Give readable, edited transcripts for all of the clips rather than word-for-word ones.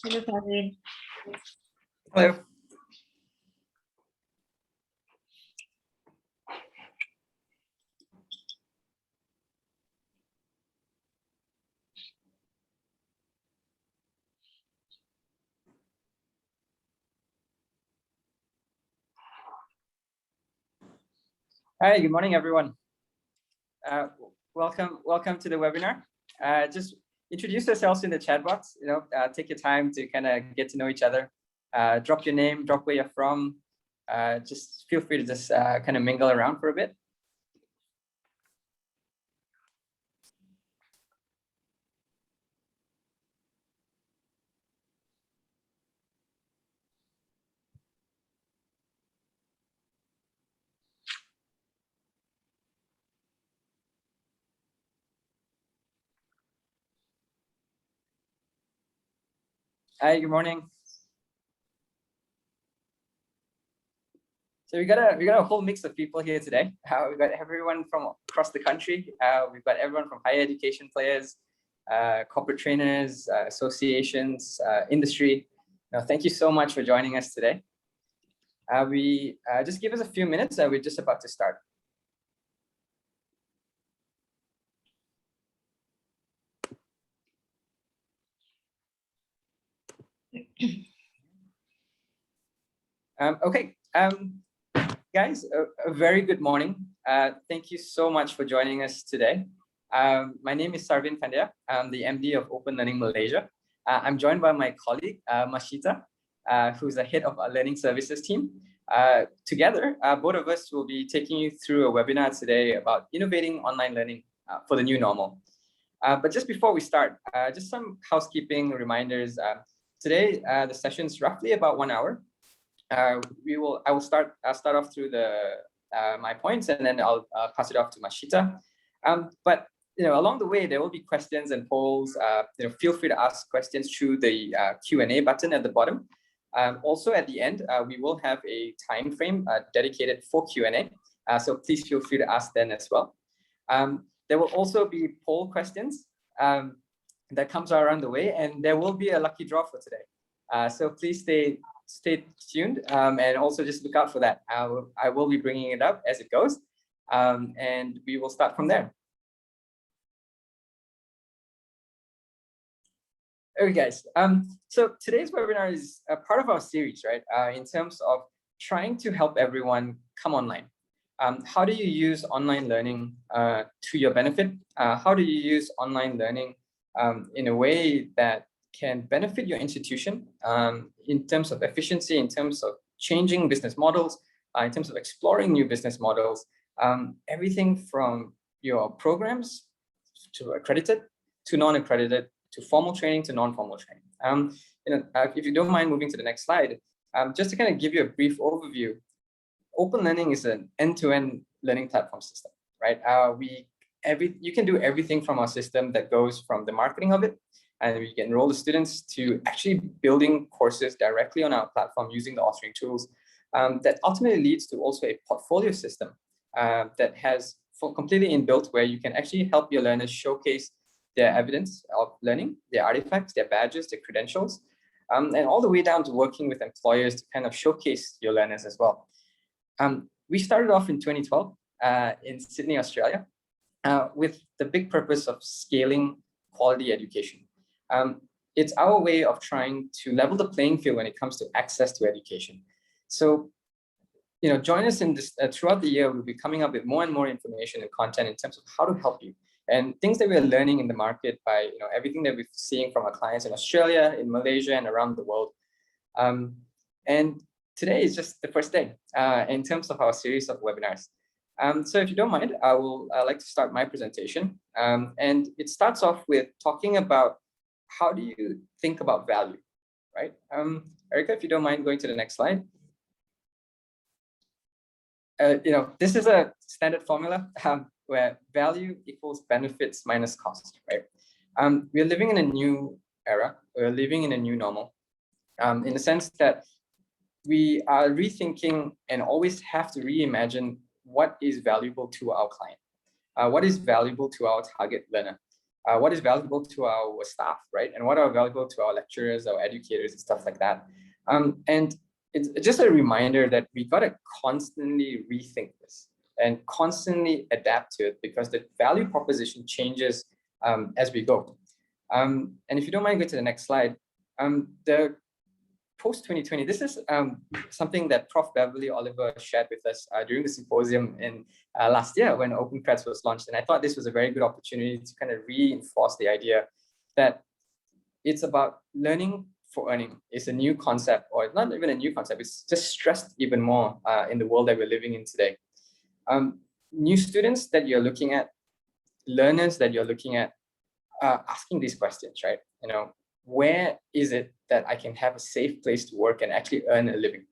Hello, Kevin. Hello. Hi, good morning, everyone. Welcome to the webinar. Just introduce yourselves in the chat box. Take your time to kind of get to know each other. Drop your name, drop where you're from. Just feel free to just kind of mingle around for a bit. Hi, good morning. So we got a whole mix of people here today. We've got everyone from across the country. We've got everyone from higher education players, corporate trainers, associations, industry. Thank you so much for joining us today. Just give us a few minutes. We're just about to start. Okay, guys, a very good morning. Thank you so much for joining us today. My name is Sarvin Pandya. I'm the MD of Open Learning Malaysia. I'm joined by my colleague, Mashita, who's the head of our learning services team. Together, both of us will be taking you through a webinar today about innovating online learning for the new normal. But just before we start, just some housekeeping reminders. Today, the session is roughly about 1 hour. I will start off through my points, and then I'll pass it off to Mashita. But along the way, there will be questions and polls. Feel free to ask questions through the Q&A button at the bottom. Also, at the end, we will have a time frame dedicated for Q&A. So please feel free to ask then as well. There will also be poll questions that comes around the way, and there will be a lucky draw for today. So please stay tuned, and also just look out for that. I will be bringing it up as it goes, and we will start from there. Okay, guys. So today's webinar is a part of our series, right? In terms of trying to help everyone come online. How do you use online learning to your benefit? How do you use online learning in a way that can benefit your institution in terms of efficiency, in terms of changing business models, in terms of exploring new business models, everything from your programs to accredited, to non-accredited, to formal training, to non-formal training. If you don't mind moving to the next slide, just to kind of give you a brief overview, Open Learning is an end-to-end learning platform system, right? You can do everything from our system that goes from the marketing of it, and we can enroll the students to actually building courses directly on our platform using the authoring tools. That ultimately leads to also a portfolio system that has completely inbuilt, where you can actually help your learners showcase their evidence of learning, their artifacts, their badges, their credentials, and all the way down to working with employers to kind of showcase your learners as well. We started off in 2012 in Sydney, Australia, with the big purpose of scaling quality education. It's our way of trying to level the playing field when it comes to access to education. So, join us in this throughout the year. We'll be coming up with more and more information and content in terms of how to help you, and things that we are learning in the market by everything that we're seeing from our clients in Australia, in Malaysia, and around the world. And today is just the first day in terms of our series of webinars. So if you don't mind, I like to start my presentation. And it starts off with talking about how do you think about value, right? Erica, if you don't mind going to the next slide. This is a standard formula where value equals benefits minus cost, right? We're living in a new era. We're living in a new normal, in the sense that we are rethinking and always have to reimagine what is valuable to our client, what is valuable to our target learner. what is valuable to our staff, right? And what are valuable to our lecturers, our educators, and stuff like that. And it's just a reminder that we got to constantly rethink this and constantly adapt to it, because the value proposition changes as we go. And if you don't mind, go to the next slide. The post-2020, this is something that Prof. Beverly Oliver shared with us during the symposium in last year when OpenCreds was launched. And I thought this was a very good opportunity to kind of reinforce the idea that it's about learning for earning. It's a new concept, or not even a new concept, it's just stressed even more in the world that we're living in today. New students that you're looking at, learners that you're looking at, asking these questions, right? You know, where is it that I can have a safe place to work and actually earn a living?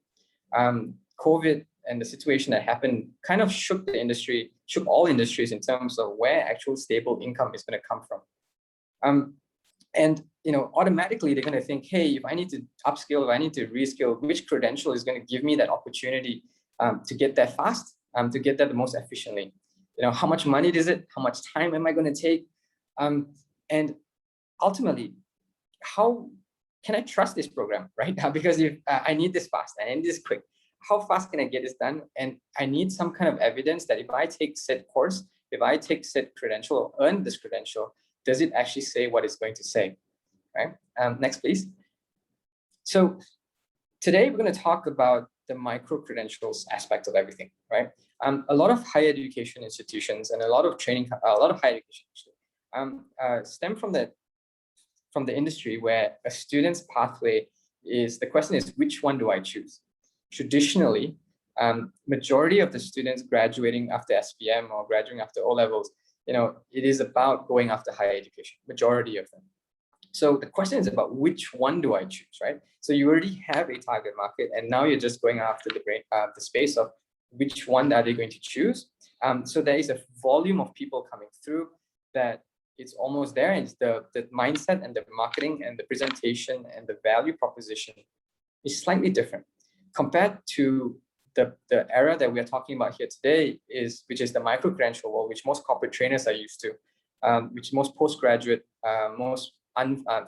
COVID and the situation that happened kind of shook the industry, shook all industries in terms of where actual stable income is going to come from. And you know, automatically they're going to think, hey, if I need to upskill, if I need to reskill, which credential is going to give me that opportunity to get there fast, to get there the most efficiently? You know, how much money is it? How much time am I going to take? And ultimately, how can I trust this program, right? Because if I need this fast, I need this quick, how fast can I get this done? And I need some kind of evidence that if I take said course, if I take said credential or earn this credential, does it actually say what it's going to say, right? Next, please. So today we're going to talk about the micro-credentials aspect of everything, right? A lot of higher education institutions and a lot of training, a lot of higher education stem from the industry where a student's pathway is, the question is, which one do I choose? Traditionally, majority of the students graduating after SPM or graduating after O-levels, you know, it is about going after higher education, majority of them. So the question is about which one do I choose, right? So you already have a target market, and now you're just going after the space of which one are they going to choose. So there is a volume of people coming through that it's almost there. It's the mindset and the marketing and the presentation and the value proposition is slightly different compared to the era that we are talking about here today, which is the micro-credential world, which most corporate trainers are used to, which most postgraduate, most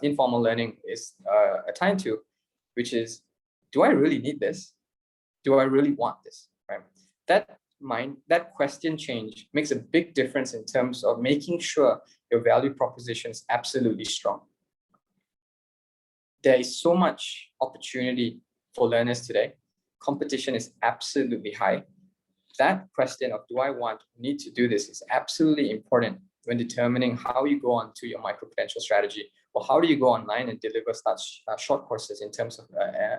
informal learning is assigned to, which is, do I really need this? Do I really want this? Right? That question change makes a big difference in terms of making sure your value proposition is absolutely strong. There is so much opportunity for learners today. Competition is absolutely high. That question of do I need to do this is absolutely important when determining how you go on to your micro-credential strategy, or how do you go online and deliver such short courses in terms of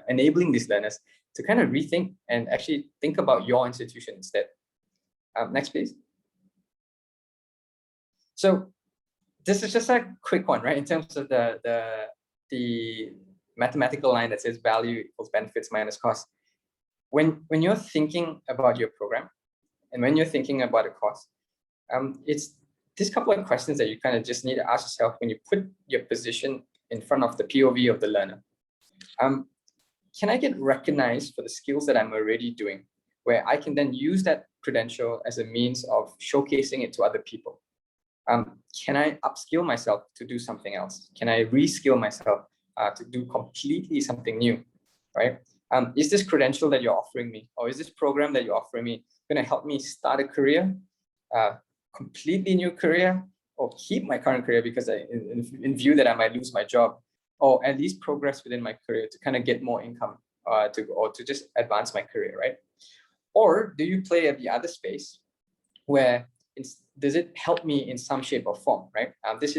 enabling these learners to kind of rethink and actually think about your institution instead. Next, please. So this is just a quick one, right? In terms of the mathematical line that says value equals benefits minus cost. When you're thinking about your program and when you're thinking about a cost, it's this couple of questions that you kind of just need to ask yourself when you put your position in front of the POV of the learner. Can I get recognized for the skills that I'm already doing, where I can then use that credential as a means of showcasing it to other people? Can I upskill myself to do something else? Can I reskill myself to do completely something new, right? Is this credential that you're offering me, or is this program that you're offering me going to help me start a career, completely new career, or keep my current career because in view that I might lose my job, or at least progress within my career to kind of get more income or to just advance my career, right? Or do you play at the other space where does it help me in some shape or form, right? Does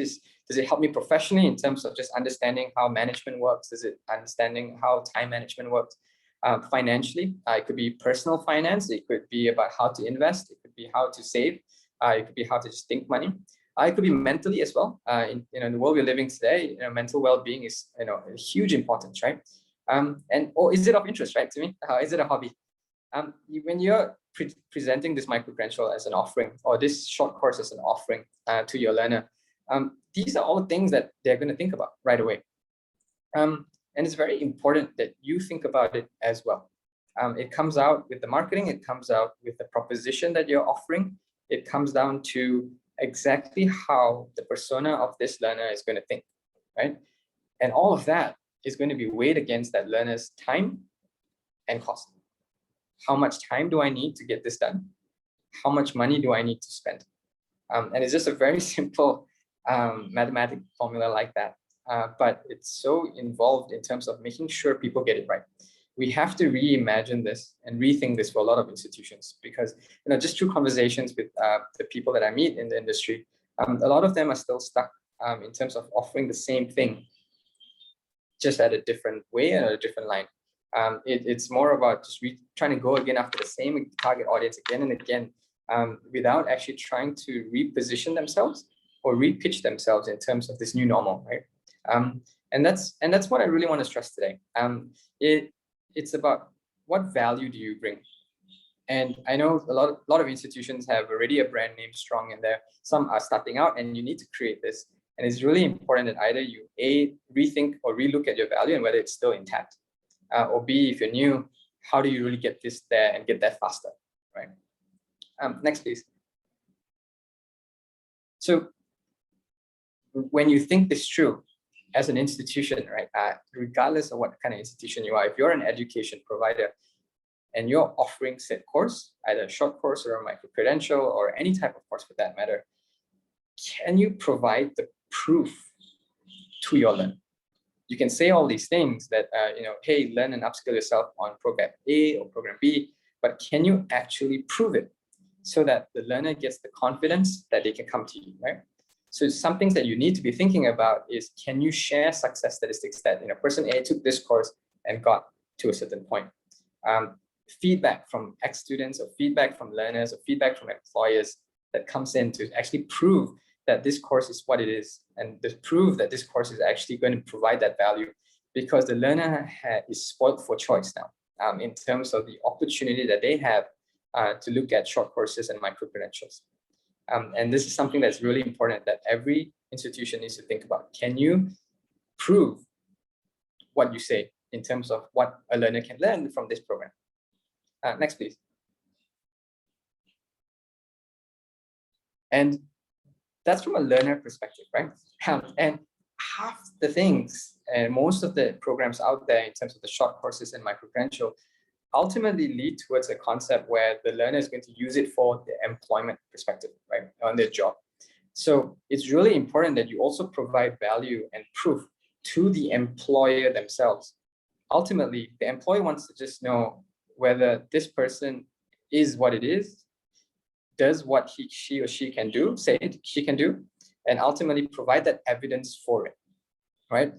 it help me professionally in terms of just understanding how management works? Is it understanding how time management works? Financially, it could be personal finance. It could be about how to invest. It could be how to save. It could be how to just think money. It could be mentally as well. In the world we're living today, mental well-being is a huge importance, right? Or is it of interest, right, to me? Is it a hobby? When you're presenting this micro-credential as an offering, or this short course as an offering to your learner, these are all things that they're going to think about right away. And it's very important that you think about it as well. It comes out with the marketing, it comes out with the proposition that you're offering, it comes down to exactly how the persona of this learner is going to think, right? And all of that is going to be weighed against that learner's time and cost. How much time do I need to get this done? How much money do I need to spend? And it's just a very simple mathematical formula like that. But it's so involved in terms of making sure people get it right. We have to reimagine this and rethink this for a lot of institutions, because just through conversations with the people that I meet in the industry, a lot of them are still stuck in terms of offering the same thing, just at a different way and a different line. It's more about just trying to go again after the same target audience again and again, without actually trying to reposition themselves or repitch themselves in terms of this new normal, right? And that's what I really want to stress today. It's about what value do you bring? And I know a lot of institutions have already a brand name strong in there. Some are starting out, and you need to create this. And it's really important that either you A, rethink or relook at your value and whether it's still intact, or B, if you're new, how do you really get this there and get there faster, right? Next, please. So when you think this through as an institution, right, regardless of what kind of institution you are, if you're an education provider and you're offering said course, either a short course or a micro-credential or any type of course for that matter, can you provide the proof to your learner? You can say all these things that, hey, learn and upskill yourself on program A or program B, but can you actually prove it so that the learner gets the confidence that they can come to you, right? So some things that you need to be thinking about is, can you share success statistics that person A took this course and got to a certain point? Feedback from ex-students or feedback from learners or feedback from employers that comes in to actually prove that this course is what it is, and to prove that this course is actually going to provide that value, because the learner is spoiled for choice now in terms of the opportunity that they have to look at short courses and micro-credentials. And this is something that's really important that every institution needs to think about. Can you prove what you say in terms of what a learner can learn from this program? Next, please. And that's from a learner perspective, right? And half the things and most of the programs out there in terms of the short courses and micro-credential ultimately lead towards a concept where the learner is going to use it for the employment perspective, right, on their job. So it's really important that you also provide value and proof to the employer themselves. Ultimately, the employer wants to just know whether this person is what it is, does what she or she can do, she can do, and ultimately provide that evidence for it, right?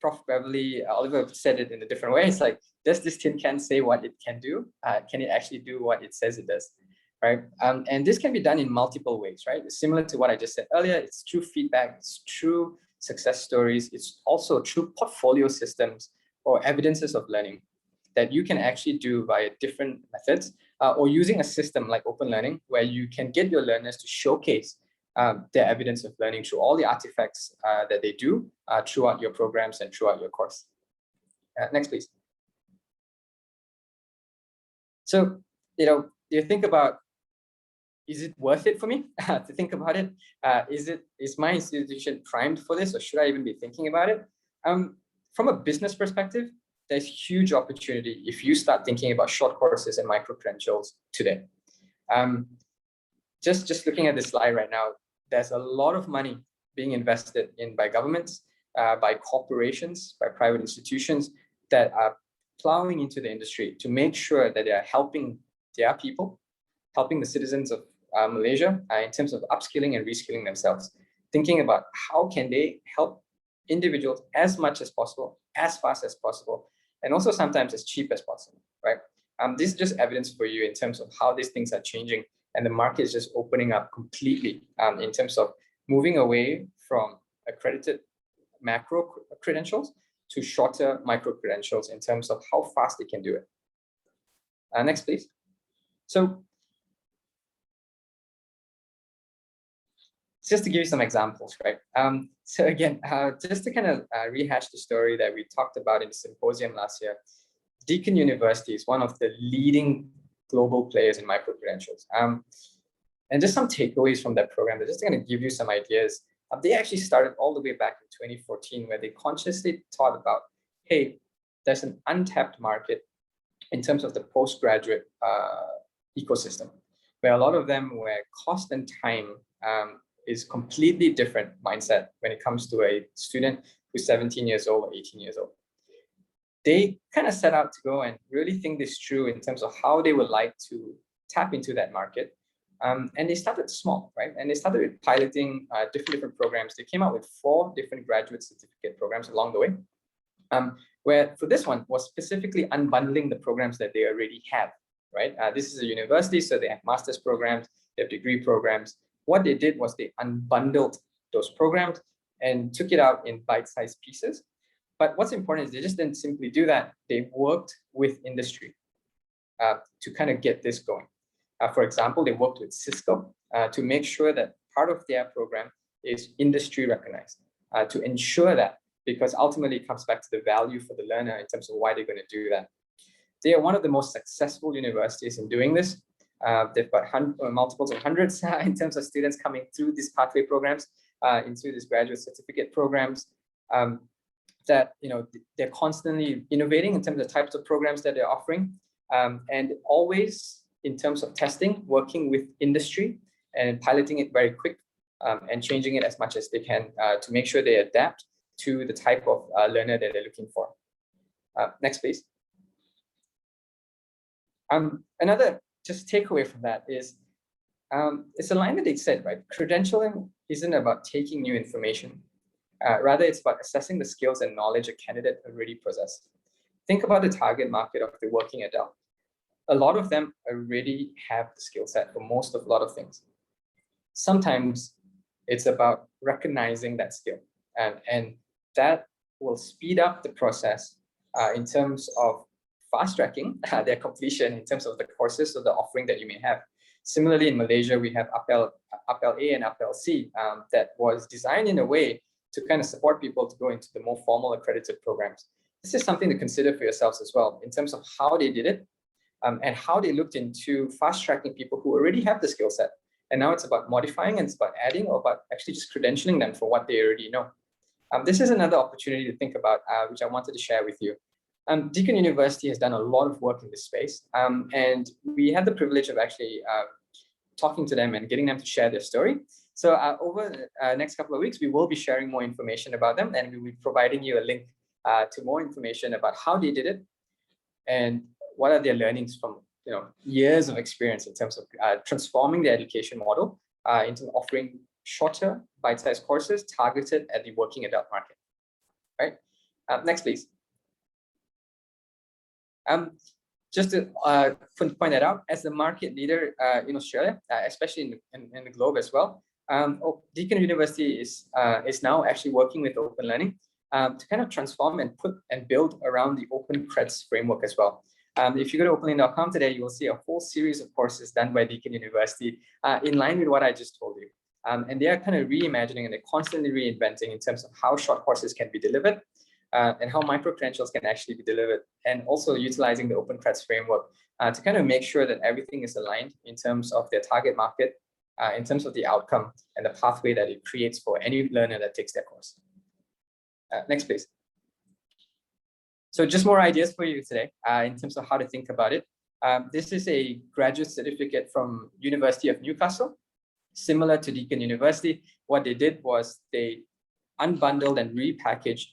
Prof. Beverly Oliver said it in a different way. It's like, does this tin can say what it can do? Can it actually do what it says it does, right? And this can be done in multiple ways, right? It's similar to what I just said earlier. It's through feedback, it's through success stories, it's also through portfolio systems or evidences of learning that you can actually do via different methods, or using a system like Open Learning, where you can get your learners to showcase their evidence of learning through all the artifacts that they do throughout your programs and throughout your course. Next, please. So, you think about, is it worth it for me to think about it? Is my institution primed for this, or should I even be thinking about it? From a business perspective, there's huge opportunity if you start thinking about short courses and micro-credentials today. Just looking at this slide right now, there's a lot of money being invested in by governments, by corporations, by private institutions that are plowing into the industry to make sure that they are helping their people, helping the citizens of Malaysia in terms of upskilling and reskilling themselves, thinking about how can they help individuals as much as possible, as fast as possible, and also sometimes as cheap as possible, right? This is just evidence for you in terms of how these things are changing, and the market is just opening up completely in terms of moving away from accredited macro credentials to shorter micro credentials in terms of how fast they can do it. Next, please. So just to give you some examples, right? So again, just to kind of rehash the story that we talked about in the symposium last year, Deakin University is one of the leading global players in micro-credentials. And just some takeaways from that program. They're just going to give you some ideas. They actually started all the way back in 2014, where they consciously thought about, hey, there's an untapped market in terms of the postgraduate ecosystem, where a lot of them, where cost and time is completely different mindset when it comes to a student who's 17 years old or 18 years old. They kind of set out to go and really think this through in terms of how they would like to tap into that market. And they started small, right? And they started with piloting different programs. They came out with 4 different graduate certificate programs along the way, where for this one was specifically unbundling the programs that they already have, right? This is a university, so they have master's programs, they have degree programs. What they did was they unbundled those programs and took it out in bite-sized pieces. But what's important is they just didn't simply do that. They worked with industry to kind of get this going. For example, they worked with Cisco to make sure that part of their program is industry recognized, to ensure that, because ultimately it comes back to the value for the learner in terms of why they're going to do that. They are one of the most successful universities in doing this. They've got multiples of hundreds in terms of students coming through these pathway programs, into these graduate certificate programs. That they're constantly innovating in terms of the types of programs that they're offering, and always in terms of testing, working with industry and piloting it very quick, and changing it as much as they can to make sure they adapt to the type of learner that they're looking for. Next, please. Another just takeaway from that is, it's a line that they said, right? Credentialing isn't about taking new information. Rather, it's about assessing the skills and knowledge a candidate already possesses. Think about the target market of the working adult. A lot of them already have the skill set for a lot of things. Sometimes it's about recognizing that skill, and that will speed up the process in terms of fast-tracking their completion in terms of the courses or the offering that you may have. Similarly, in Malaysia, we have Appel A and Appel C that was designed in a way to kind of support people to go into the more formal accredited programs. This is something to consider for yourselves as well in terms of how they did it, and how they looked into fast-tracking people who already have the skill set. And now it's about modifying, and it's about adding, or about actually just credentialing them for what they already know. This is another opportunity to think about, which I wanted to share with you. Deakin University has done a lot of work in this space, and we had the privilege of actually talking to them and getting them to share their story. So over the next couple of weeks, we will be sharing more information about them, and we will be providing you a link to more information about how they did it and what are their learnings from years of experience in terms of transforming the education model into offering shorter bite-sized courses targeted at the working adult market. Right? Next, please. Just to point that out, as the market leader in Australia, especially in the globe as well, Deakin University is now actually working with Open Learning to kind of transform and build around the OpenCreds framework as well. If you go to openlearning.com today, you will see a whole series of courses done by Deakin University in line with what I just told you. And they are kind of reimagining, and they're constantly reinventing in terms of how short courses can be delivered, and how micro-credentials can actually be delivered, and also utilizing the OpenCreds framework to kind of make sure that everything is aligned in terms of their target market, in terms of the outcome and the pathway that it creates for any learner that takes their course. Next, please. So just more ideas for you today in terms of how to think about it. This is a graduate certificate from University of Newcastle, similar to Deakin University. What they did was they unbundled and repackaged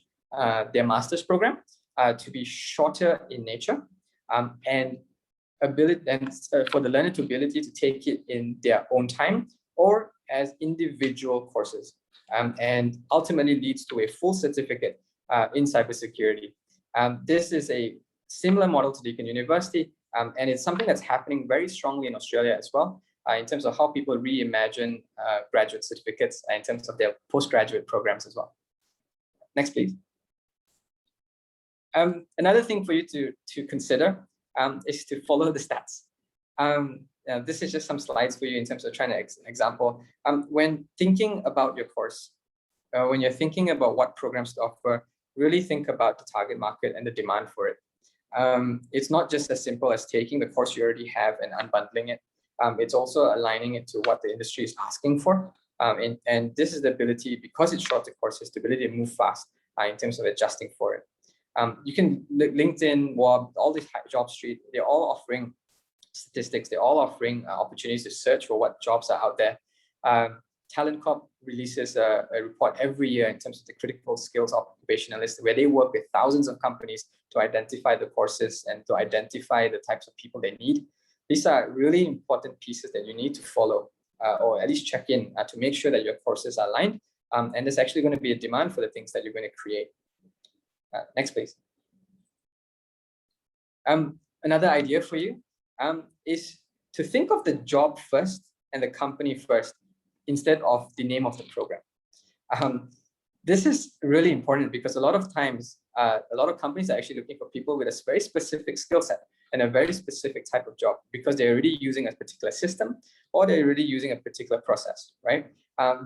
their master's program to be shorter in nature, and for the learner to ability to take it in their own time or as individual courses, and ultimately leads to a full certificate in cybersecurity. This is a similar model to Deakin University, and it's something that's happening very strongly in Australia as well, in terms of how people reimagine graduate certificates in terms of their postgraduate programs as well. Next, please. Another thing for you to consider is to follow the stats. This is just some slides for you in terms of trying to example. When thinking about your course, when you're thinking about what programs to offer, really think about the target market and the demand for it. It's not just as simple as taking the course you already have and unbundling it. It's also aligning it to what the industry is asking for. And this is the ability, because it's shorter courses, the ability to move fast in terms of adjusting for it. You can LinkedIn, WOB, all these Job Street, they're all offering statistics. They're all offering opportunities to search for what jobs are out there. Talent Corp releases a report every year in terms of the critical skills occupation list, where they work with thousands of companies to identify the courses and to identify the types of people they need. These are really important pieces that you need to follow, or at least check in to make sure that your courses are aligned. And there's actually going to be a demand for the things that you're going to create. Next, please. Another idea for you is to think of the job first and the company first, instead of the name of the program. This is really important because a lot of times, a lot of companies are actually looking for people with a very specific skill set and a very specific type of job, because they're already using a particular system or they're already using a particular process, right?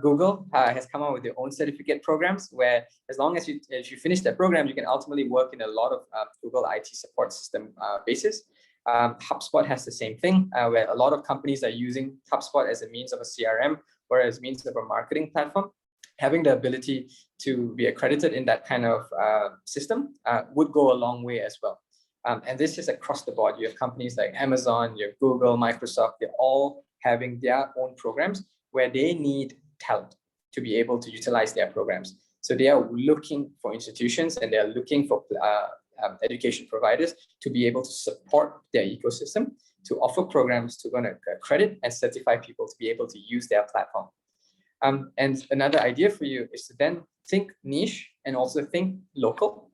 Google has come out with their own certificate programs, where as long as you finish that program, you can ultimately work in a lot of Google IT support system bases. HubSpot has the same thing, where a lot of companies are using HubSpot as a means of a CRM or as means of a marketing platform. Having the ability to be accredited in that kind of system would go a long way as well. And this is across the board. You have companies like Amazon, you have Google, Microsoft, they're all having their own programs where they need talent to be able to utilize their programs. So they are looking for institutions and they are looking for education providers to be able to support their ecosystem, to offer programs to accredit and certify people to be able to use their platform. And another idea for you is to then think niche and also think local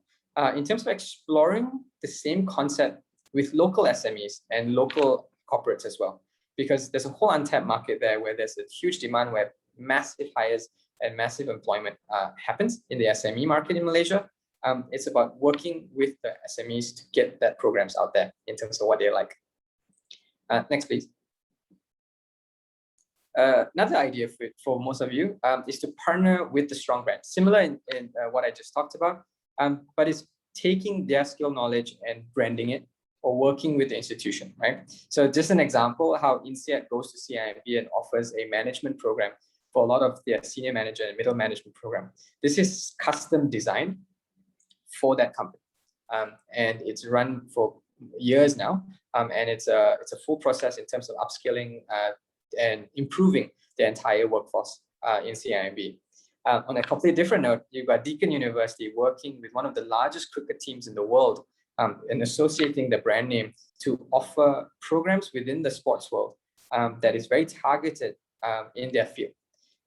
in terms of exploring the same concept with local SMEs and local corporates as well, because there's a whole untapped market there where there's a huge demand, where massive hires and massive employment happens in the SME market in Malaysia. It's about working with the SMEs to get that programs out there in terms of what they like. Next, please. Another idea for most of you is to partner with the strong brand, similar in what I just talked about, but it's taking their skill knowledge and branding it, or working with the institution, right? So just an example, how INSEAD goes to CIMB and offers a management program for a lot of their senior manager and middle management program. This is custom designed for that company, and it's run for years now, and it's a full process in terms of upskilling and improving the entire workforce in CIMB. On a completely different note, you've got Deakin University working with one of the largest cricket teams in the world and associating the brand name to offer programs within the sports world that is very targeted in their field,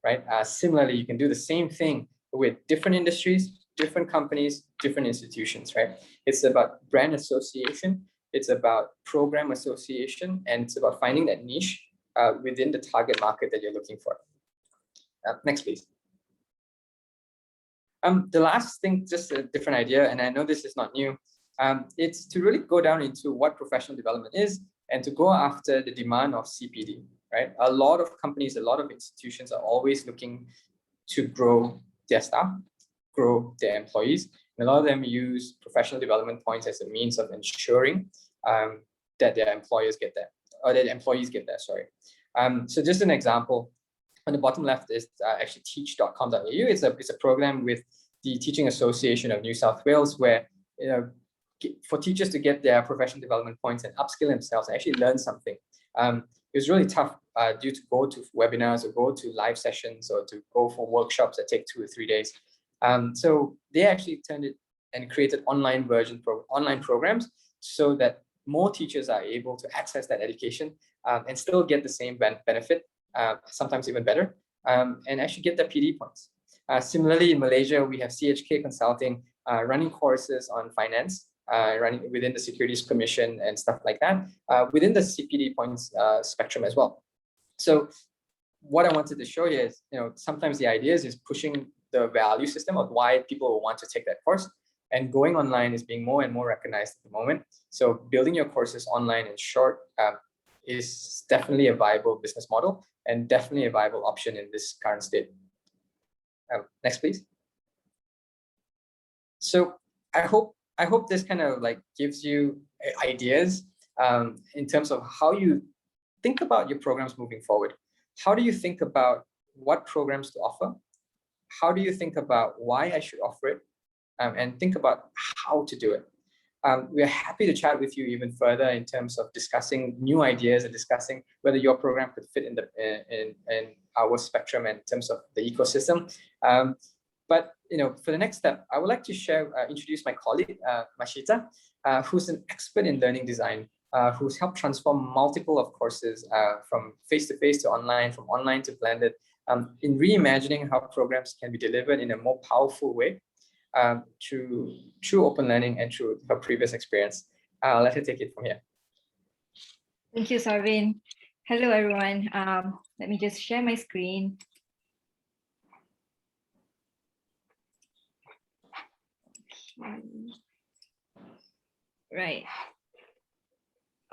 right? Similarly, you can do the same thing with different industries, different companies, different institutions, right? It's about brand association, it's about program association, and it's about finding that niche within the target market that you're looking for. Next, please. The last thing, just a different idea, and I know this is not new, it's to really go down into what professional development is and to go after the demand of CPD, right? A lot of companies, a lot of institutions are always looking to grow their staff, grow their employees, and a lot of them use professional development points as a means of ensuring that their employers get there, or that employees get there, sorry. So just an example, on the bottom left is actually teach.com.au. It's a program with the Teaching Association of New South Wales, where for teachers to get their professional development points and upskill themselves, actually learn something. It was really tough due to go to webinars or go to live sessions or to go for workshops that take 2 or 3 days. So they actually turned it and created online programs so that more teachers are able to access that education and still get the same benefit, sometimes even better, and actually get their PD points. Similarly, in Malaysia, we have CHK Consulting running courses on finance, running within the Securities Commission and stuff like that, within the CPD points spectrum as well. So what I wanted to show you is, sometimes the idea is pushing the value system of why people will want to take that course, and going online is being more and more recognized at the moment. So building your courses online in short is definitely a viable business model and definitely a viable option in this current state. Next, please. So I hope this kind of gives you ideas in terms of how you think about your programs moving forward. How do you think about what programs to offer? How do you think about why I should offer it? And think about how to do it. We're happy to chat with you even further in terms of discussing new ideas and discussing whether your program could fit in our spectrum in terms of the ecosystem. But for the next step, I would like to introduce my colleague, Mashita, who's an expert in learning design, who's helped transform multiple of courses from face-to-face to online, from online to blended, in reimagining how programs can be delivered in a more powerful way through open learning and through her previous experience. I'll let her take it from here. Thank you, Sarvin. Hello, everyone. Let me just share my screen. Okay. Right.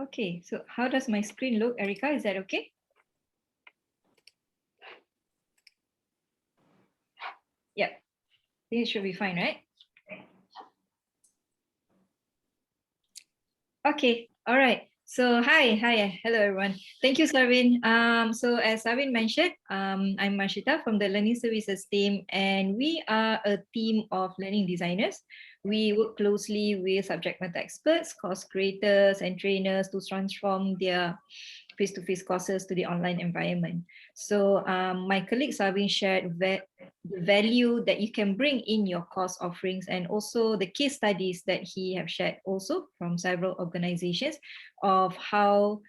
Okay, so how does my screen look, Erica? Is that okay? Yeah, I think it should be fine, right? Okay, all right. So hi, hello everyone. Thank you, Sarvin. So as Sarvin mentioned, I'm Marshita from the Learning Services team, and we are a team of learning designers. We work closely with subject matter experts, course creators, and trainers to transform their face-to-face courses to the online environment. So my colleague Sarvin shared the value that you can bring in your course offerings, and also the case studies that he have shared also from several organizations of how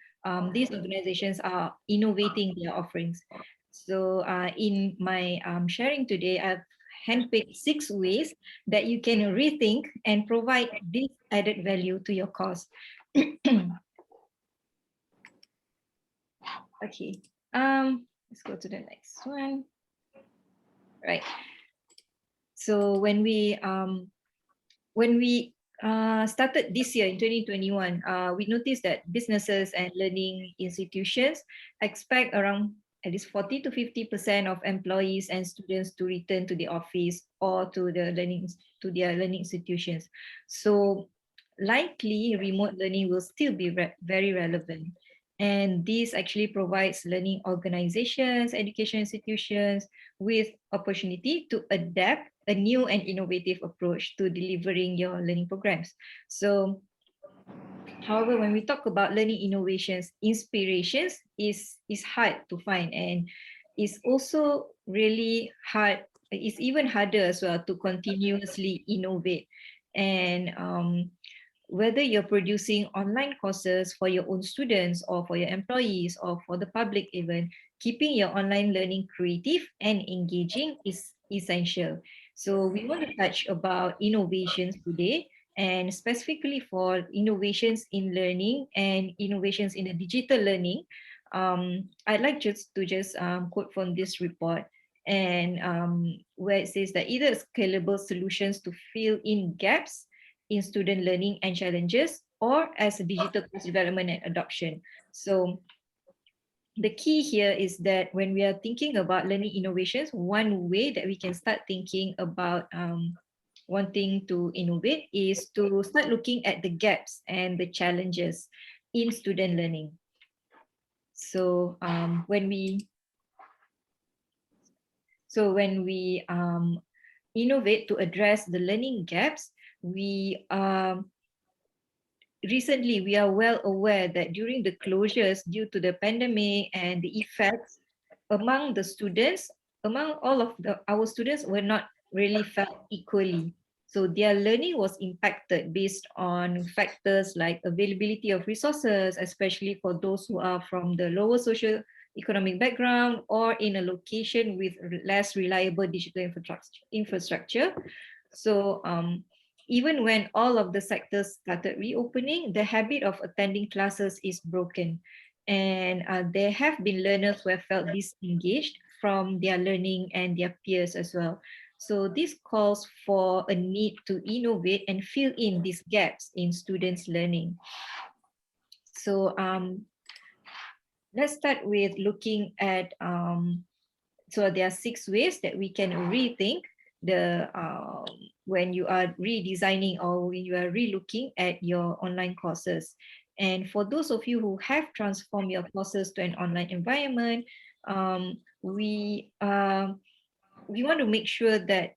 these organizations are innovating their offerings. So in my sharing today, I've handpicked 6 ways that you can rethink and provide this added value to your course. Okay, let's go to the next one. Right. So when we started this year in 2021, we noticed that businesses and learning institutions expect around at least 40 to 50% of employees and students to return to the office or to their learning institutions. So likely remote learning will still be very relevant. And this actually provides learning organizations, education institutions with opportunity to adapt a new and innovative approach to delivering your learning programs. So, however, when we talk about learning innovations, inspirations is hard to find, and it's also really hard. It's even harder as well to continuously innovate. And whether you're producing online courses for your own students or for your employees or for the public even, keeping your online learning creative and engaging is essential. So we want to touch about innovations today, and specifically for innovations in learning and innovations in the digital learning. I'd like to quote from this report, and where it says that either scalable solutions to fill in gaps in student learning and challenges, or as a digital course development and adoption. So the key here is that when we are thinking about learning innovations, one way that we can start thinking about wanting to innovate is to start looking at the gaps and the challenges in student learning. So when we innovate to address the learning gaps, recently we are well aware that during the closures due to the pandemic and the effects among the students, among all of our students were not really felt equally. So their learning was impacted based on factors like availability of resources, especially for those who are from the lower socio-economic background or in a location with less reliable digital infrastructure. So even when all of the sectors started reopening, the habit of attending classes is broken. And there have been learners who have felt disengaged from their learning and their peers as well. So this calls for a need to innovate and fill in these gaps in students' learning. So let's start with looking at, so there are 6 ways that we can rethink when you are redesigning or when you are relooking at your online courses. And for those of you who have transformed your courses to an online environment, we want to make sure that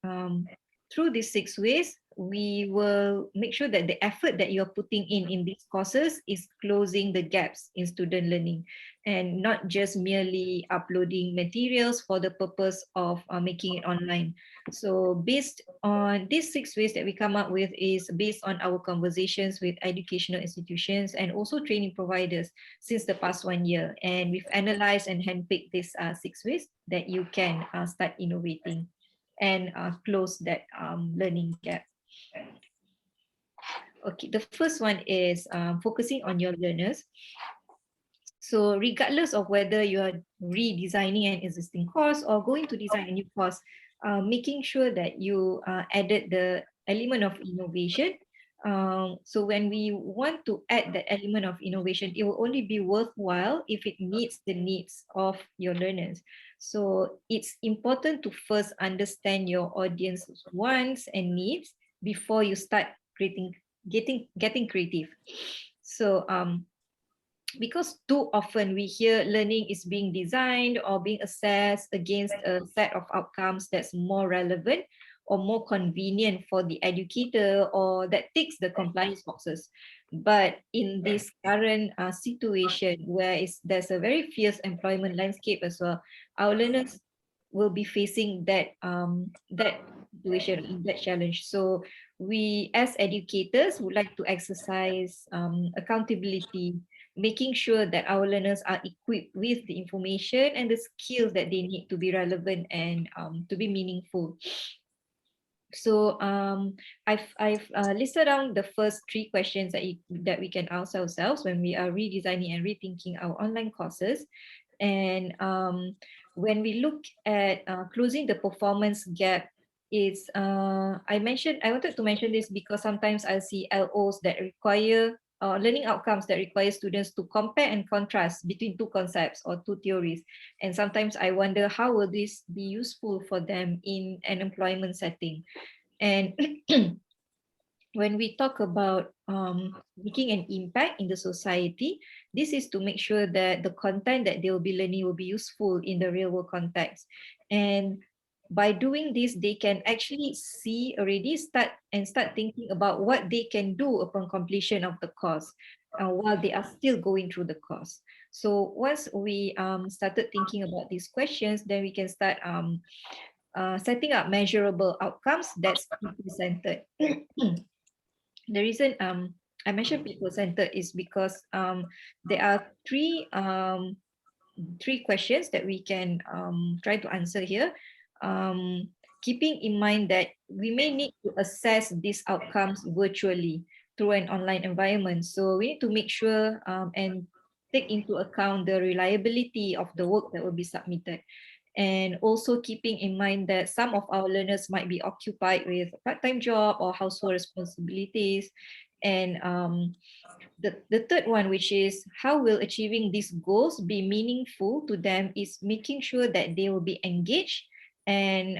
through these 6 ways, we will make sure that the effort that you're putting in these courses is closing the gaps in student learning and not just merely uploading materials for the purpose of making it online. So based on these 6 ways that we come up with is based on our conversations with educational institutions and also training providers since the past 1 year. And we've analyzed and handpicked these 6 ways that you can start innovating and close that learning gap. Okay, the first one is focusing on your learners. So regardless of whether you are redesigning an existing course or going to design a new course, making sure that you added the element of innovation. So when we want to add the element of innovation, it will only be worthwhile if it meets the needs of your learners. So it's important to first understand your audience's wants and needs before you start getting creative. So because too often we hear learning is being designed or being assessed against a set of outcomes that's more relevant or more convenient for the educator or that ticks the compliance boxes. But in this current situation where there's a very fierce employment landscape as well, our learners will be facing that situation, that challenge. So we as educators would like to exercise accountability, making sure that our learners are equipped with the information and the skills that they need to be relevant and to be meaningful. So I've listed down the first 3 questions that we can ask ourselves when we are redesigning and rethinking our online courses. And when we look at closing the performance gap, is I wanted to mention this because sometimes I see LOs that require learning outcomes that require students to compare and contrast between 2 concepts or 2 theories. And sometimes I wonder, how will this be useful for them in an employment setting? And when we talk about making an impact in the society, this is to make sure that the content that they will be learning will be useful in the real world context. And by doing this, they can actually start thinking about what they can do upon completion of the course while they are still going through the course. So once we started thinking about these questions, then we can start setting up measurable outcomes that's people-centered. The reason I mentioned people-centered is because there are three questions that we can try to answer here. Keeping in mind that we may need to assess these outcomes virtually through an online environment. So we need to make sure and take into account the reliability of the work that will be submitted. And also keeping in mind that some of our learners might be occupied with a part-time job or household responsibilities. And the third one, which is how will achieving these goals be meaningful to them, is making sure that they will be engaged and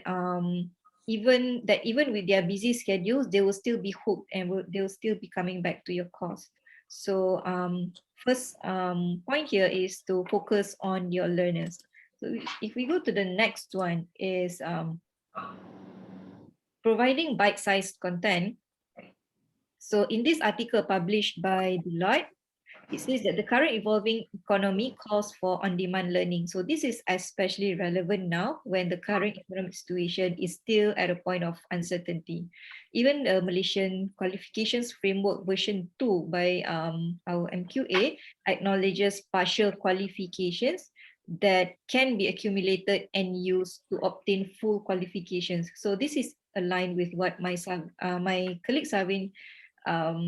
even with their busy schedules, they will still be hooked and they will still be coming back to your course. So first point here is to focus on your learners. So if we go to the next one is providing bite-sized content. So in this article published by Deloitte, it says that the current evolving economy calls for on-demand learning. So this is especially relevant now when the current economic situation is still at a point of uncertainty. Even the Malaysian Qualifications Framework version 2 by our MQA acknowledges partial qualifications that can be accumulated and used to obtain full qualifications. So this is aligned with what my colleague Savin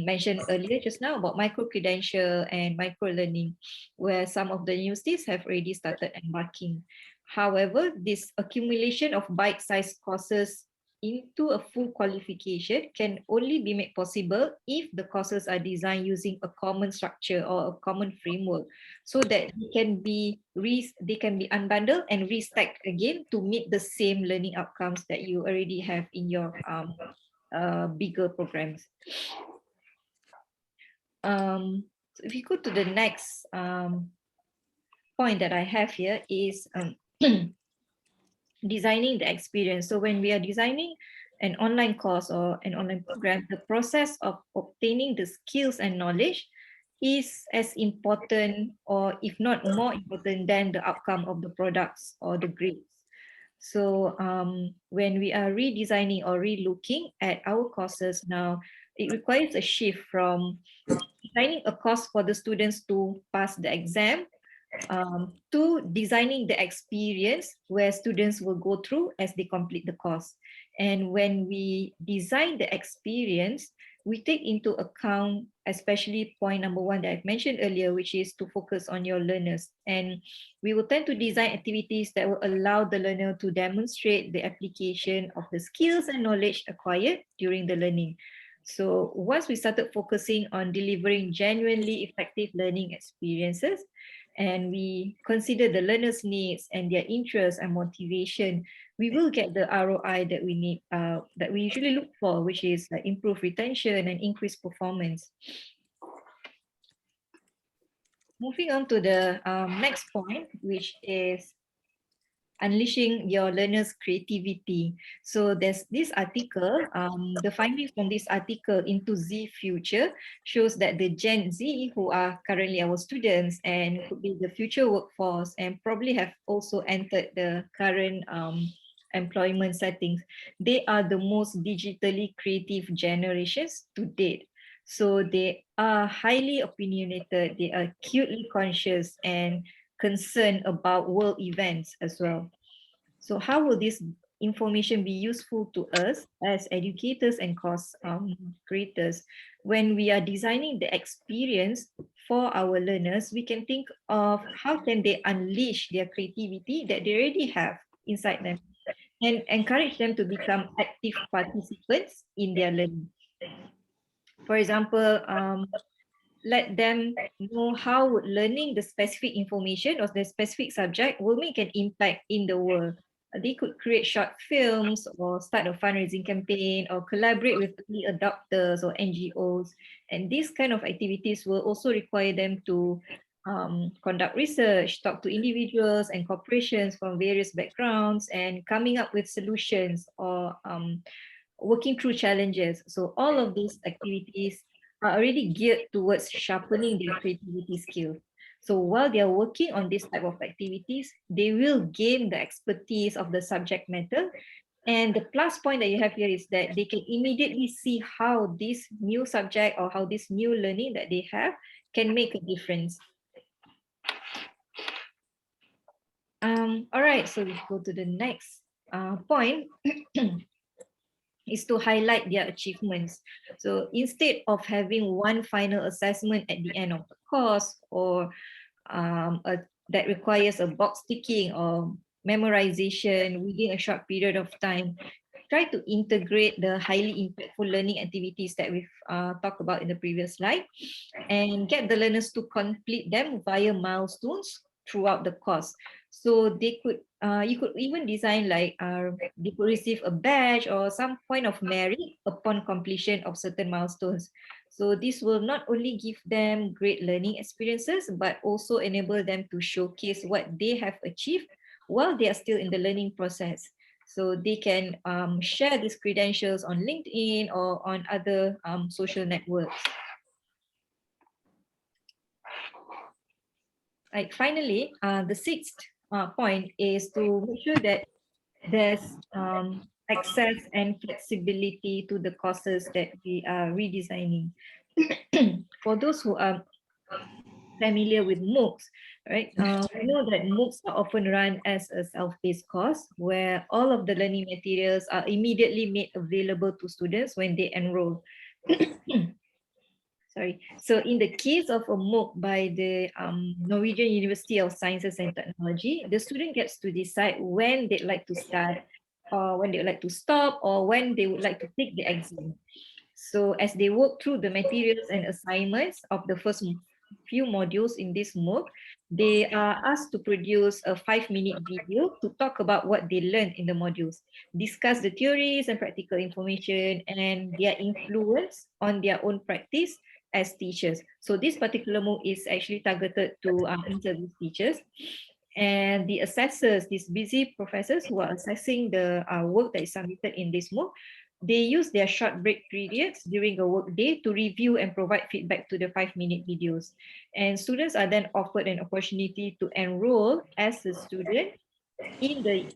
mentioned earlier just now about micro-credential and micro-learning, where some of the universities have already started embarking. However, this accumulation of bite-sized courses into a full qualification can only be made possible if the courses are designed using a common structure or a common framework, so that they can be unbundled and restacked again to meet the same learning outcomes that you already have in your bigger programs. So if you go to the next point that I have here is designing the experience. So when we are designing an online course or an online program, the process of obtaining the skills and knowledge is as important, or if not more important, than the outcome of the products or the grades. So when we are redesigning or relooking at our courses now, it requires a shift from designing a course for the students to pass the exam to designing the experience where students will go through as they complete the course. And when we design the experience, we take into account, especially point number one that I've mentioned earlier, which is to focus on your learners. And we will tend to design activities that will allow the learner to demonstrate the application of the skills and knowledge acquired during the learning. So once we started focusing on delivering genuinely effective learning experiences, and we consider the learner's needs and their interests and motivation, we will get the ROI that we need, that we usually look for, which is improved retention and increased performance. Moving on to the next point, which is unleashing your learners' creativity. So there's this article, the findings from this article into Z Future shows that the Gen Z, who are currently our students and could be the future workforce and probably have also entered the current employment settings, they are the most digitally creative generations to date. So they are highly opinionated, they are acutely conscious and concerned about world events as well. So how will this information be useful to us as educators and course creators? When we are designing the experience for our learners, we can think of how can they unleash their creativity that they already have inside them and encourage them to become active participants in their learning. For example, let them know how learning the specific information or the specific subject will make an impact in the world. They could create short films or start a fundraising campaign or collaborate with early adopters or NGOs. And these kind of activities will also require them to conduct research, talk to individuals and corporations from various backgrounds, and coming up with solutions or working through challenges. So all of these activities are already geared towards sharpening their creativity skills. So while they are working on this type of activities, they will gain the expertise of the subject matter. And the plus point that you have here is that they can immediately see how this new subject or how this new learning that they have can make a difference. All right, so we go to the next point. Is to highlight their achievements. So instead of having one final assessment at the end of the course or that requires a box ticking or memorization within a short period of time, try to integrate the highly impactful learning activities that we've talked about in the previous slide and get the learners to complete them via milestones throughout the course. So they could, you could even design like they could receive a badge or some point of merit upon completion of certain milestones. So this will not only give them great learning experiences, but also enable them to showcase what they have achieved while they are still in the learning process. So they can share these credentials on LinkedIn or on other social networks. Right. Finally, the sixth point is to make sure that there's access and flexibility to the courses that we are redesigning. For those who are familiar with MOOCs, right? We know that MOOCs are often run as a self-paced course where all of the learning materials are immediately made available to students when they enroll. Sorry. So in the case of a MOOC by the Norwegian University of Sciences and Technology, the student gets to decide when they'd like to start, or when they would like to stop, or when they would like to take the exam. So as they work through the materials and assignments of the first few modules in this MOOC, they are asked to produce a 5-minute video to talk about what they learned in the modules, discuss the theories and practical information and their influence on their own practice, as teachers. So this particular MOOC is actually targeted to in-service teachers. And the assessors, these busy professors who are assessing the work that is submitted in this MOOC, they use their short break periods during a work day to review and provide feedback to the 5-minute videos. And students are then offered an opportunity to enroll as a student in the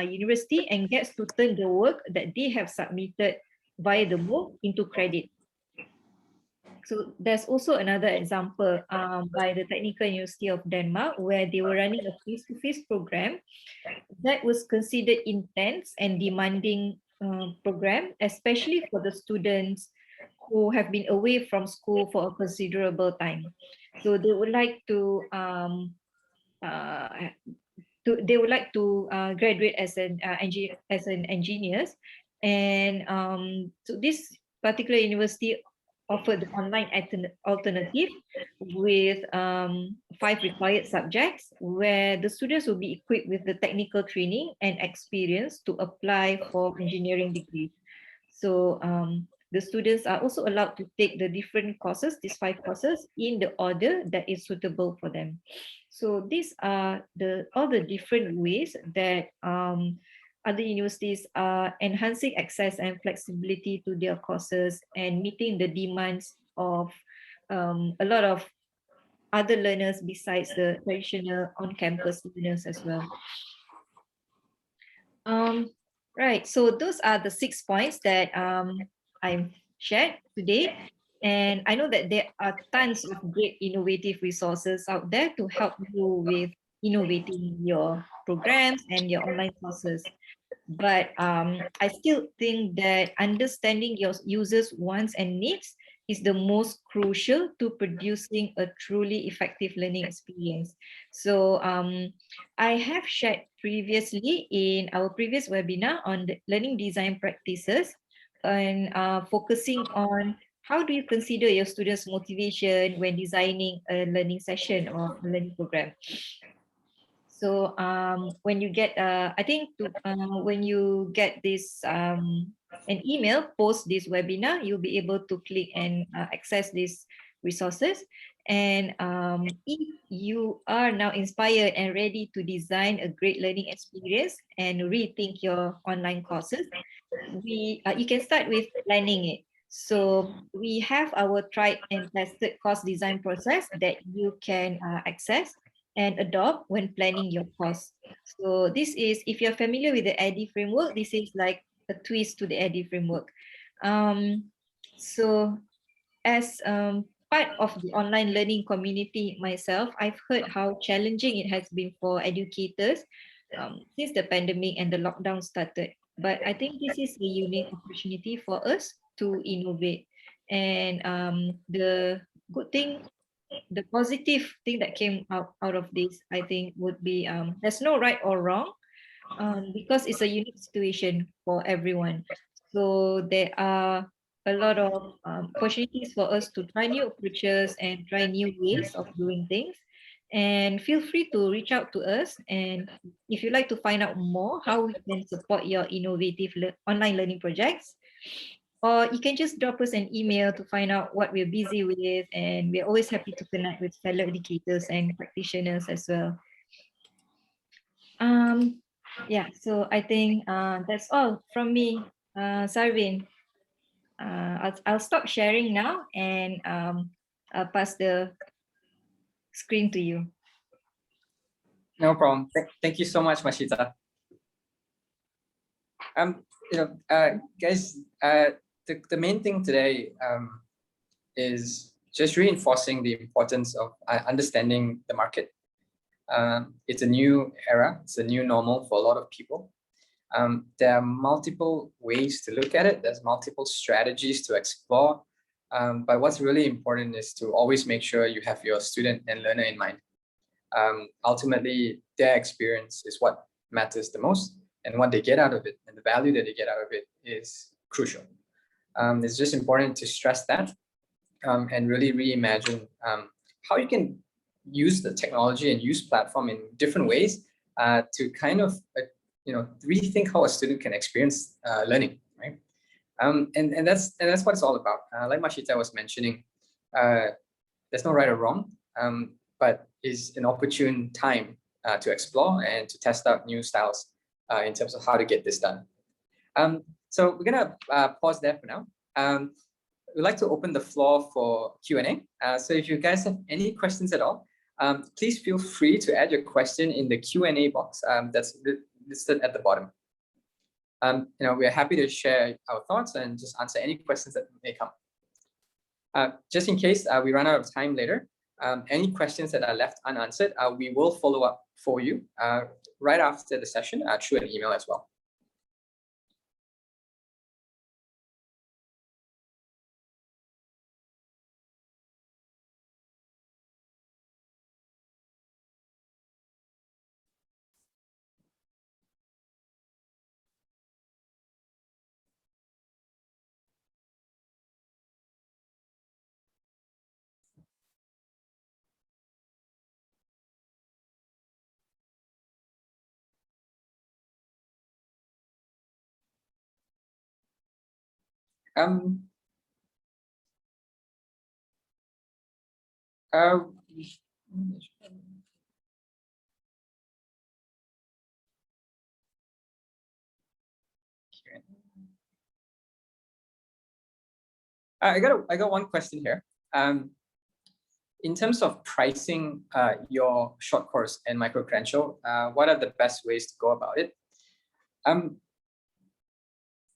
university and gets to turn the work that they have submitted via the MOOC into credit. So there's also another example by the Technical University of Denmark, where they were running a face-to-face program that was considered intense and demanding program, especially for the students who have been away from school for a considerable time. So they would like to graduate as an engineers, and so this particular university offered the online alternative with 5 required subjects, where the students will be equipped with the technical training and experience to apply for engineering degree. So the students are also allowed to take the different courses, these 5 courses, in the order that is suitable for them. So these are all the different ways that other universities are enhancing access and flexibility to their courses and meeting the demands of a lot of other learners besides the traditional on-campus learners as well. Right, so those are the 6 points that I've shared today. And I know that there are tons of great innovative resources out there to help you with innovating your programs and your online courses. But I still think that understanding your users' wants and needs is the most crucial to producing a truly effective learning experience. So I have shared previously in our previous webinar on the learning design practices, and focusing on how do you consider your students' motivation when designing a learning session or a learning program. So when you get, I think when you get this an email post this webinar, you'll be able to click and access these resources. And if you are now inspired and ready to design a great learning experience and rethink your online courses, you can start with planning it. So we have our tried and tested course design process that you can access and adopt when planning your course. So this is, if you're familiar with the EDI framework, this is like a twist to the EDI framework. So as part of the online learning community myself, I've heard how challenging it has been for educators since the pandemic and the lockdown started. But I think this is a unique opportunity for us to innovate. And the good thing, the positive thing that came out of this, I think, would be there's no right or wrong, because it's a unique situation for everyone. So there are a lot of opportunities for us to try new approaches and try new ways of doing things. And feel free to reach out to us. And if you'd like to find out more how we can support your innovative online learning projects, or you can just drop us an email to find out what we're busy with. And we're always happy to connect with fellow educators and practitioners as well. Yeah, so I think that's all from me, Sarvin. I'll stop sharing now, and I'll pass the screen to you. No problem. Thank you so much, Mashita. Guys, the main thing today is just reinforcing the importance of understanding the market. It's a new era. It's a new normal for a lot of people. There are multiple ways to look at it. There's multiple strategies to explore. But what's really important is to always make sure you have your student and learner in mind. Ultimately, their experience is what matters the most, and what they get out of it and the value that they get out of it is crucial. It's just important to stress that and really reimagine how you can use the technology and use platform in different ways to kind of rethink how a student can experience learning, right? And that's what it's all about. Like Mashita was mentioning, there's no right or wrong, but is an opportune time to explore and to test out new styles in terms of how to get this done. So we're gonna pause there for now. We'd like to open the floor for Q&A. So if you guys have any questions at all, please feel free to add your question in the Q&A box that's listed at the bottom. We are happy to share our thoughts and just answer any questions that may come. Just in case we run out of time later, any questions that are left unanswered, we will follow up for you right after the session through an email as well. I got one question here. In terms of pricing your short course and micro credential, what are the best ways to go about it?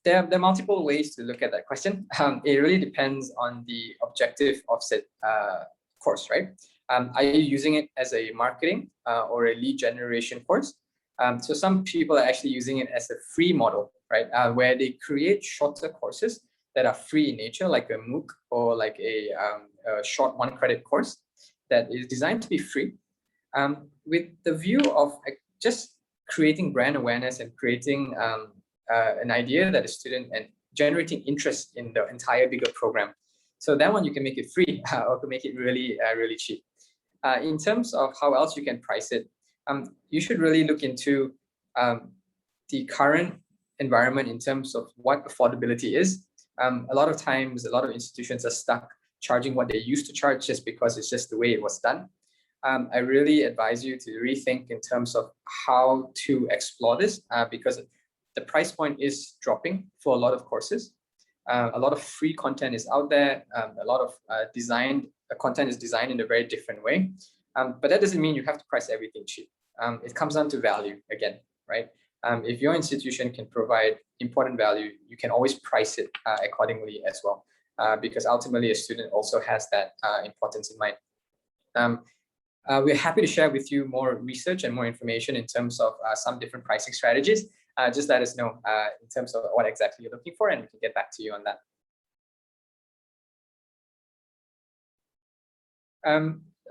There are multiple ways to look at that question. It really depends on the objective of said course, right? Are you using it as a marketing or a lead generation course? So some people are actually using it as a free model, right? Where they create shorter courses that are free in nature, like a MOOC or like a short 1-credit course that is designed to be free, with the view of just creating brand awareness and creating an idea that a student and generating interest in the entire bigger program. So that one you can make it free or can make it really, really cheap. In terms of how else you can price it, you should really look into the current environment in terms of what affordability is. A lot of times, a lot of institutions are stuck charging what they used to charge just because it's just the way it was done. I really advise you to rethink in terms of how to explore this because the price point is dropping for a lot of courses. A lot of free content is out there. A lot of content is designed in a very different way. But that doesn't mean you have to price everything cheap. It comes down to value again, right? If your institution can provide important value, you can always price it accordingly as well, because ultimately a student also has that importance in mind. We're happy to share with you more research and more information in terms of some different pricing strategies. Just let us know in terms of what exactly you're looking for, and we can get back to you on that.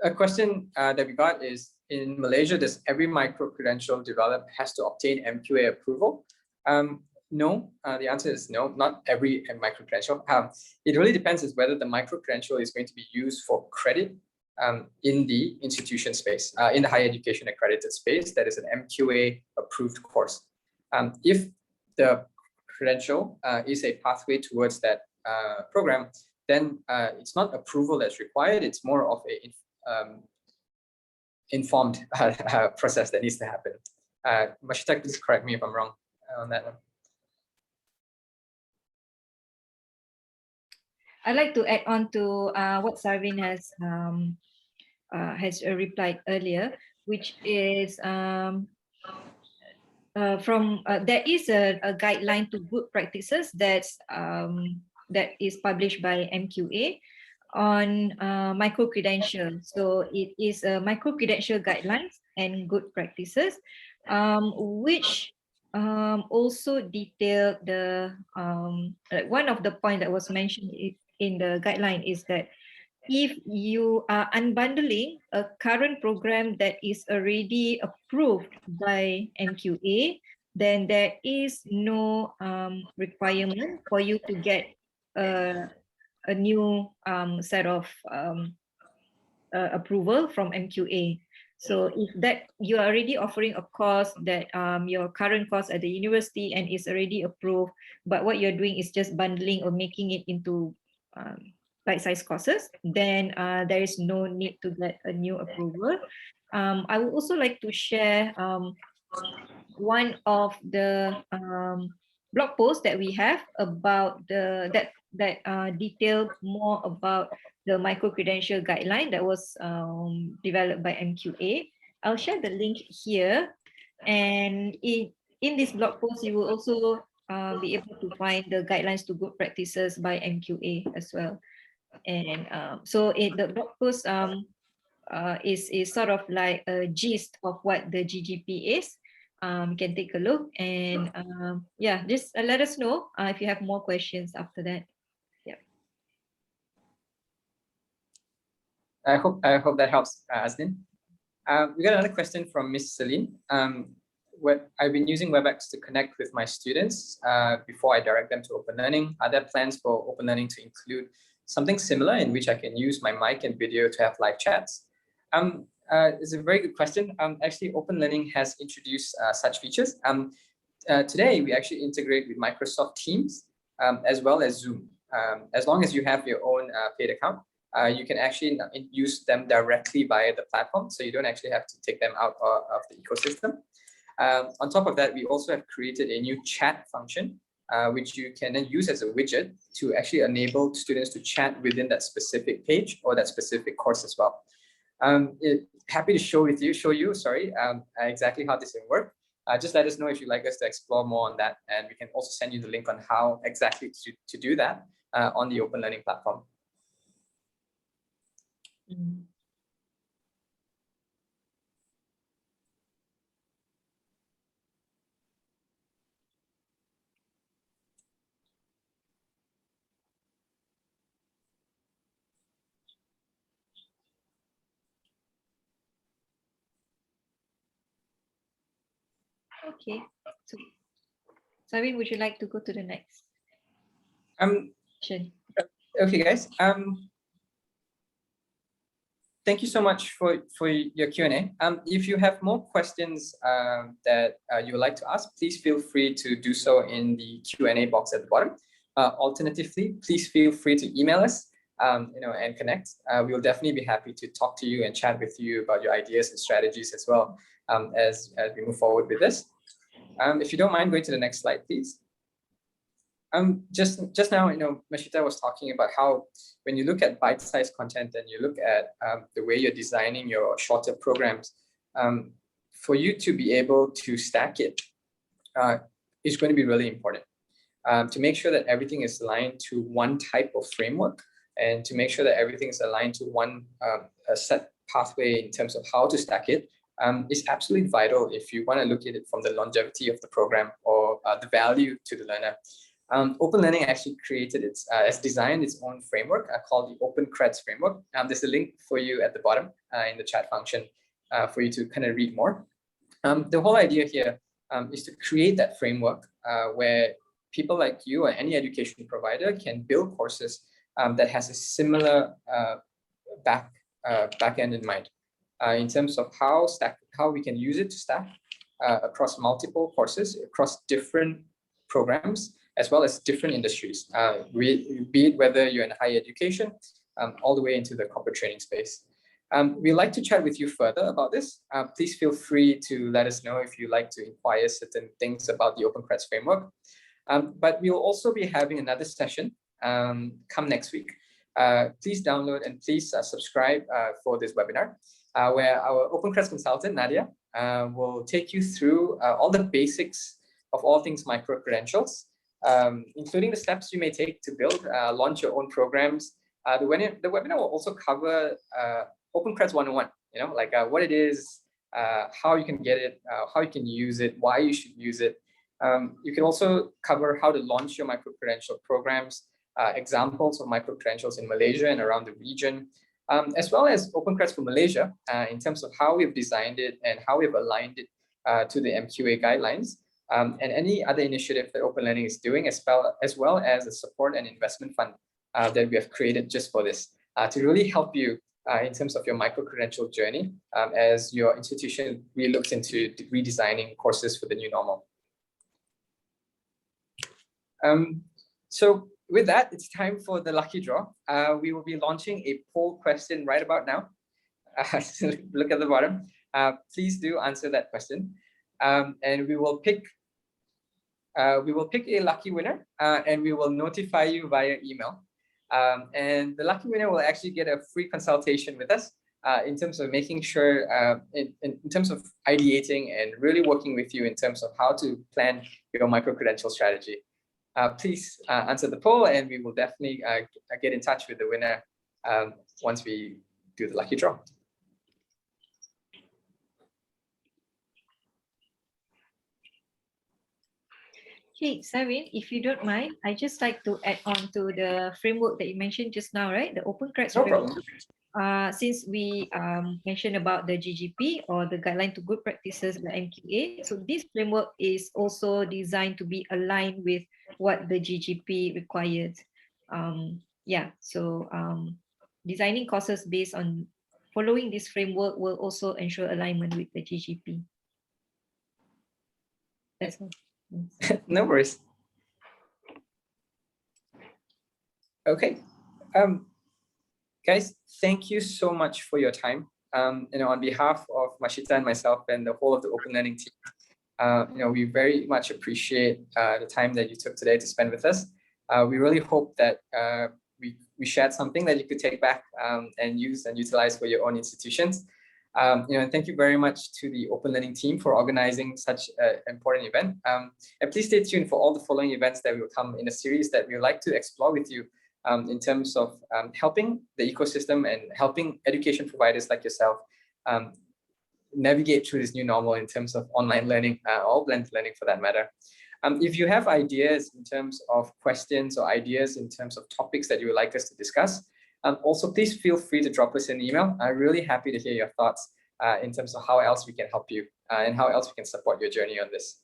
A question that we got is, in Malaysia, does every micro-credential developed has to obtain MQA approval? No, the answer is no, not every micro-credential. It really depends on whether the micro-credential is going to be used for credit in the institution space, in the higher education accredited space, that is an MQA approved course. If the credential is a pathway towards that program, then it's not approval that's required, it's more of a informed process that needs to happen. Mashitak, please correct me if I'm wrong on that one. I'd like to add on to what Sarvin has replied earlier, which is there is a guideline to good practices that is published by MQA on micro-credential. So it is a micro-credential guidelines and good practices, which also detail the one of the points that was mentioned in the guideline is that if you are unbundling a current program that is already approved by MQA, then there is no requirement for you to get a new set of approval from MQA. So if that you are already offering a course that your current course at the university and is already approved, but what you're doing is just bundling or making it into bite-sized courses, then there is no need to get a new approval. I would also like to share one of the blog posts that we have about that detail more about the micro-credential guideline that was developed by MQA. I'll share the link here, and in this blog post you will also be able to find the guidelines to good practices by MQA as well. And so the blog post is sort of like a gist of what the GGP is. You can take a look, and yeah, just let us know if you have more questions after that. Yeah. I hope that helps, Asnin. We got another question from Miss Celine. I've been using WebEx to connect with my students before I direct them to Open Learning. Are there plans for Open Learning to include something similar in which I can use my mic and video to have live chats? It's a very good question. Actually, Open Learning has introduced such features. Today, we actually integrate with Microsoft Teams as well as Zoom. As long as you have your own paid account, you can actually use them directly via the platform, so you don't actually have to take them out of the ecosystem. On top of that, we also have created a new chat function, which you can then use as a widget to actually enable students to chat within that specific page or that specific course as well. Happy to show you exactly how this will work. Just let us know if you'd like us to explore more on that, and we can also send you the link on how exactly to do that on the Open Learning platform. Okay. So, Savin, would you like to go to the next? Okay, guys. Thank you so much for your Q&A. If you have more questions that you would like to ask, please feel free to do so in the Q&A box at the bottom. Alternatively, please feel free to email us, and connect. We'll definitely be happy to talk to you and chat with you about your ideas and strategies as well as we move forward with this. If you don't mind going to the next slide, please. Just now, Mashita was talking about how when you look at bite-sized content and you look at the way you're designing your shorter programs, for you to be able to stack it is going to be really important. To make sure that everything is aligned to one type of framework, and to make sure that everything is aligned to one set pathway in terms of how to stack it, is absolutely vital if you want to look at it from the longevity of the program or the value to the learner. Open Learning actually has designed its own framework called the OpenCreds framework. There's a link for you at the bottom in the chat function for you to kind of read more. The whole idea here is to create that framework where people like you or any education provider can build courses that has a similar back end in mind in terms of how we can use it to stack across multiple courses, across different programs, as well as different industries, be it whether you're in higher education, all the way into the corporate training space. We'd like to chat with you further about this. Please feel free to let us know if you'd like to inquire certain things about the OpenCreds framework. But we'll also be having another session come next week. Please download and please subscribe for this webinar, where our OpenCreds consultant, Nadia, will take you through all the basics of all things micro-credentials, including the steps you may take to build, launch your own programs. The webinar will also cover OpenCreds 101, like what it is, how you can get it, how you can use it, why you should use it. You can also cover how to launch your micro-credential programs, examples of micro-credentials in Malaysia and around the region, as well as OpenCreds for Malaysia in terms of how we've designed it and how we've aligned it to the MQA guidelines. And any other initiative that Open Learning is doing, as well as a support and investment fund that we have created just for this, to really help you in terms of your micro-credential journey as your institution really looks into redesigning courses for the new normal. So with that, it's time for the lucky draw. We will be launching a poll question right about now. So look at the bottom. Please do answer that question, and we will pick a lucky winner, and we will notify you via email. And the lucky winner will actually get a free consultation with us in terms of making sure, in terms of ideating and really working with you in terms of how to plan your micro-credential strategy. Please answer the poll, and we will definitely get in touch with the winner once we do the lucky draw. Okay, Savin, if you don't mind, I just like to add on to the framework that you mentioned just now, right? The OpenCreds No framework. problem. Since we mentioned about the GGP or the guideline to good practices, the MQA, so this framework is also designed to be aligned with what the GGP requires. Designing courses based on following this framework will also ensure alignment with the GGP. That's all. No worries. Okay. Guys, thank you so much for your time. On behalf of Mashita and myself and the whole of the Open Learning team, we very much appreciate the time that you took today to spend with us. We really hope that we shared something that you could take back and use and utilize for your own institutions. And thank you very much to the Open Learning team for organizing such an important event. And please stay tuned for all the following events that will come in a series that we would like to explore with you in terms of helping the ecosystem and helping education providers like yourself navigate through this new normal in terms of online learning, or blended learning for that matter. If you have ideas in terms of questions or ideas in terms of topics that you would like us to discuss, also please feel free to drop us an email. I'm really happy to hear your thoughts in terms of how else we can help you and how else we can support your journey on this.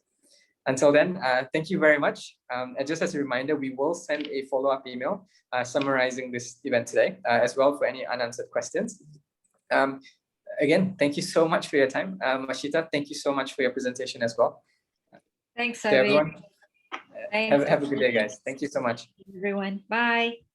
Until then, thank you very much. And just as a reminder, we will send a follow-up email summarizing this event today, as well for any unanswered questions. Again, thank you so much for your time. Mashita, thank you so much for your presentation as well. Thanks, To everyone, Thanks. have a good day, guys. Thank you so much. Everyone. Bye.